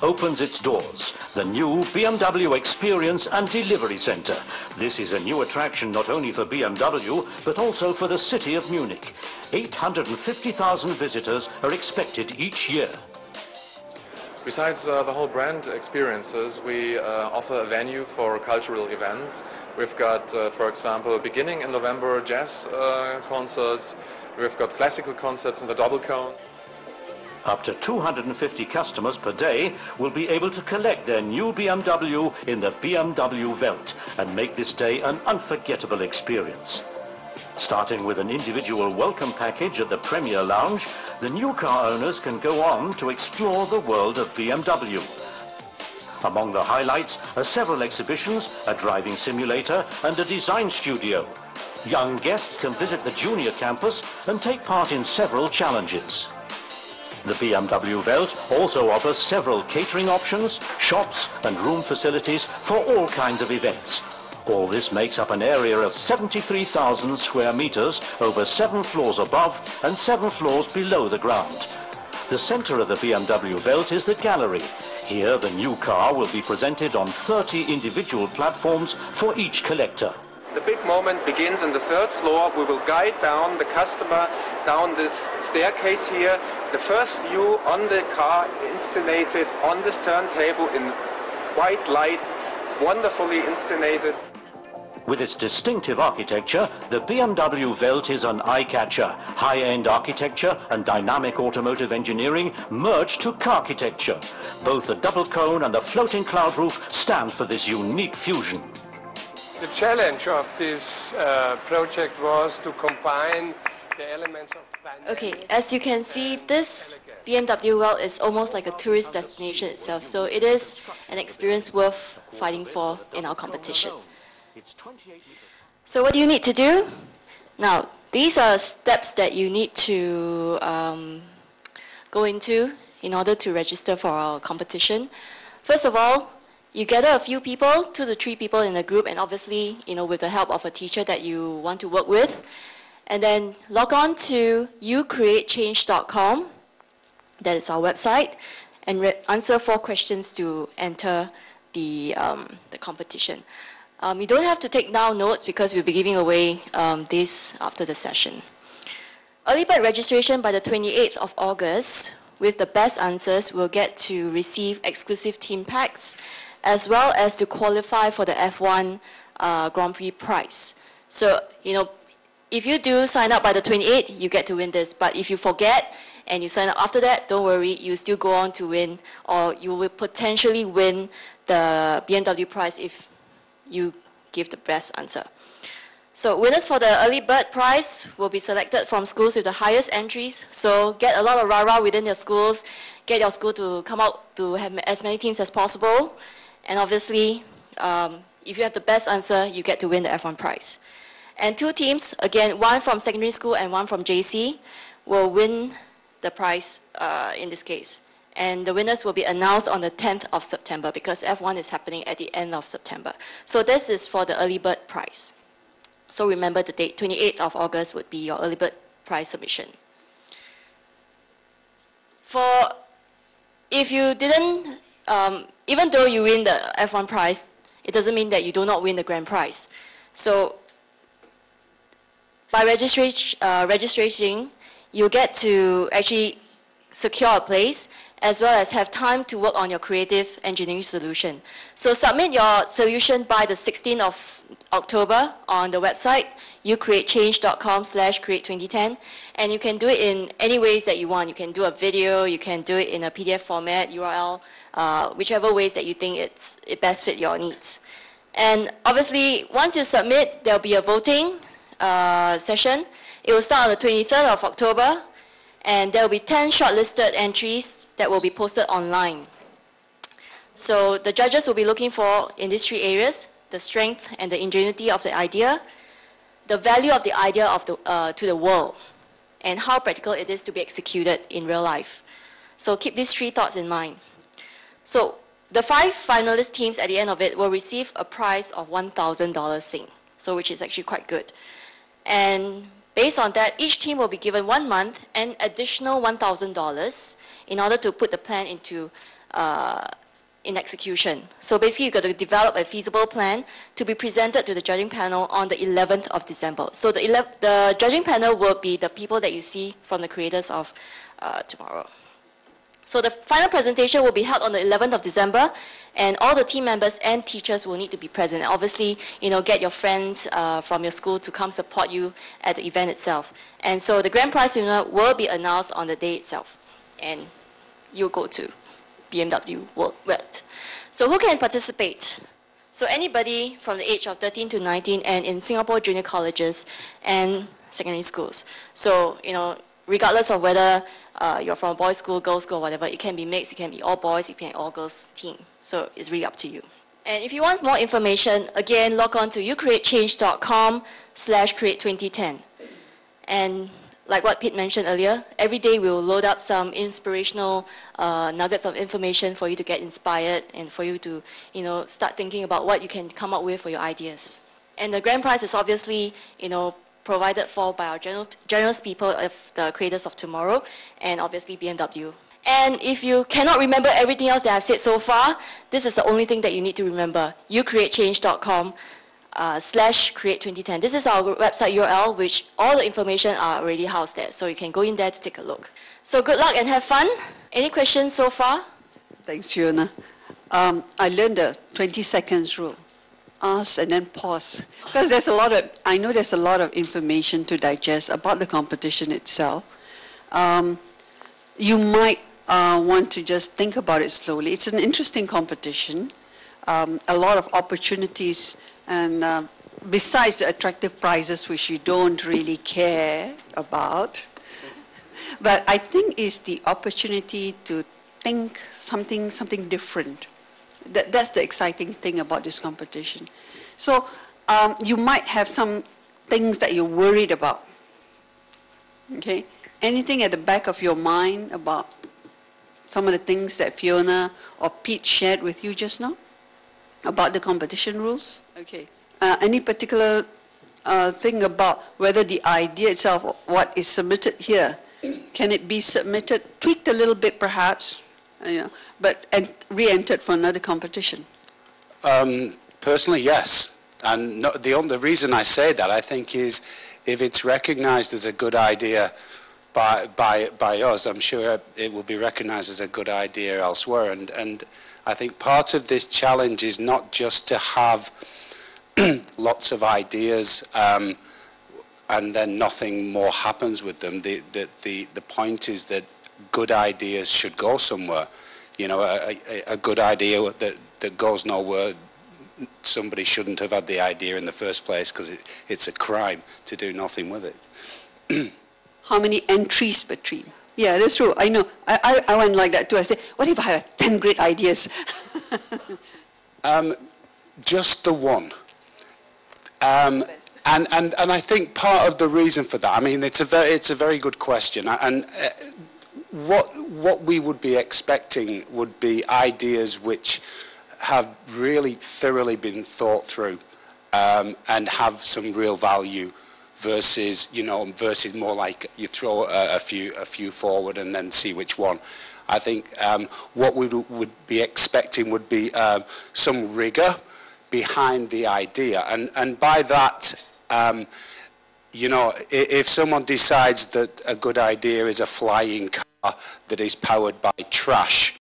opens its doors, the new BMW Experience and Delivery Centre. This is a new attraction not only for BMW, but also for the city of Munich. 850,000 visitors are expected each year. Besides the whole brand experiences, we offer a venue for cultural events. We've got, for example, beginning in November, jazz concerts. We've got classical concerts in the double cone. Up to 250 customers per day will be able to collect their new BMW in the BMW Welt and make this day an unforgettable experience. Starting with an individual welcome package at the Premier Lounge, the new car owners can go on to explore the world of BMW. Among the highlights are several exhibitions, a driving simulator and a design studio. Young guests can visit the junior campus and take part in several challenges. The BMW Welt also offers several catering options, shops and room facilities for all kinds of events. All this makes up an area of 73,000 square meters over 7 floors above and 7 floors below the ground. The center of the BMW Welt is the gallery. Here the new car will be presented on 30 individual platforms for each collector. The big moment begins on the 3rd floor. We will guide down the customer down this staircase here. The first view on the car inscenated on this turntable in white lights, wonderfully inscenated. With its distinctive architecture, the BMW Welt is an eye-catcher. High-end architecture and dynamic automotive engineering merge to car-architecture. Both the double cone and the floating cloud roof stand for this unique fusion. The challenge of this project was to combine the elements of dynamics. Okay, as you can see, this BMW Welt is almost like a tourist destination itself, so it is an experience worth fighting for in our competition. So what do you need to do? Now, these are steps that you need to go into in order to register for our competition. First of all, you gather a few people, 2 to 3 people in a group, and obviously, with the help of a teacher that you want to work with. And then log on to UCreateChange.com, that is our website, and answer 4 questions to enter the competition. You don't have to take down notes because we'll be giving away this after the session. Early bird registration by the 28th of August, with the best answers, will get to receive exclusive team packs, as well as to qualify for the F1 Grand Prix prize. So, if you do sign up by the 28th, you get to win this. But if you forget and you sign up after that, don't worry, you still go on to win, or you will potentially win the BMW prize if you give the best answer. So winners for the early bird prize will be selected from schools with the highest entries. So get a lot of rah-rah within your schools, get your school to come out to have as many teams as possible. And obviously, if you have the best answer, you get to win the F1 prize. And 2 teams, again, 1 from secondary school and 1 from JC, will win the prize in this case. And the winners will be announced on the 10th of September because F1 is happening at the end of September. So this is for the early bird prize. So remember the date, 28th of August would be your early bird prize submission. If you didn't, even though you win the F1 prize, it doesn't mean that you do not win the grand prize. So by registration, you get to actually secure a place as well as have time to work on your creative engineering solution. So submit your solution by the 16th of October on the website, ucreatechange.com/create2010, and you can do it in any ways that you want. You can do a video, you can do it in a PDF format, URL, whichever ways that you think it best fit your needs. And obviously, once you submit, there'll be a voting session. It will start on the 23rd of October, and there will be 10 shortlisted entries that will be posted online. So the judges will be looking for, in these 3 areas, the strength and the ingenuity of the idea, the value of the idea to the world, and how practical it is to be executed in real life. So keep these 3 thoughts in mind. So the 5 finalist teams at the end of it will receive a prize of $1,000 Sing, so which is actually quite good. And based on that, each team will be given 1 month and additional $1,000 in order to put the plan into in execution. So basically, you've got to develop a feasible plan to be presented to the judging panel on the 11th of December. So the judging panel will be the people that you see from the creators of tomorrow. So the final presentation will be held on the 11th of December, and all the team members and teachers will need to be present. And obviously, get your friends from your school to come support you at the event itself. And so the grand prize winner will be announced on the day itself, and you'll go to BMW World. So who can participate? So anybody from the age of 13 to 19 and in Singapore junior colleges and secondary schools. So, regardless of whether you're from a boys' school, girls' school, whatever, it can be mixed, it can be all boys, it can be all girls team. So it's really up to you. And if you want more information, again, log on to UCreateChange.com/create2010. And like what Pete mentioned earlier, every day we will load up some inspirational nuggets of information for you to get inspired and for you to, start thinking about what you can come up with for your ideas. And the grand prize is obviously, provided for by our generous people of the creators of tomorrow, and obviously BMW. And if you cannot remember everything else that I've said so far, this is the only thing that you need to remember. UCreateChange.com/create2010. This is our website URL, which all the information are already housed there, so you can go in there to take a look. So good luck and have fun. Any questions so far? Thanks, Fiona. I learned the 20 seconds rule. Ask and then pause. Because I know there's a lot of information to digest about the competition itself. You might want to just think about it slowly. It's an interesting competition. A lot of opportunities, and besides the attractive prizes, which you don't really care about. But I think it's the opportunity to think something different. That's the exciting thing about this competition. So you might have some things that you're worried about. Okay? Anything at the back of your mind about some of the things that Fiona or Pete shared with you just now? About the competition rules? Okay. Any particular thing about whether the idea itself, what is submitted here, can it be submitted, tweaked a little bit perhaps, but re-entered for another competition? Personally, yes. And the reason I say that, I think, is if it's recognized as a good idea by us, I'm sure it will be recognized as a good idea elsewhere. And I think part of this challenge is not just to have lots of ideas and then nothing more happens with them. The point is that good ideas should go somewhere. A good idea that goes nowhere, somebody shouldn't have had the idea in the first place, because it's a crime to do nothing with it. How many entries per team? Yeah, that's true. I know. I went like that too. I said, what if I have 10 great ideas? Just the one. And I think part of the reason for that, I mean, it's a very good question. And what we would be expecting would be ideas which have really thoroughly been thought through and have some real value, versus more like you throw a few forward and then see which one. I think what we would be expecting would be some rigor behind the idea, and by that, if someone decides that a good idea is a flying car that is powered by trash,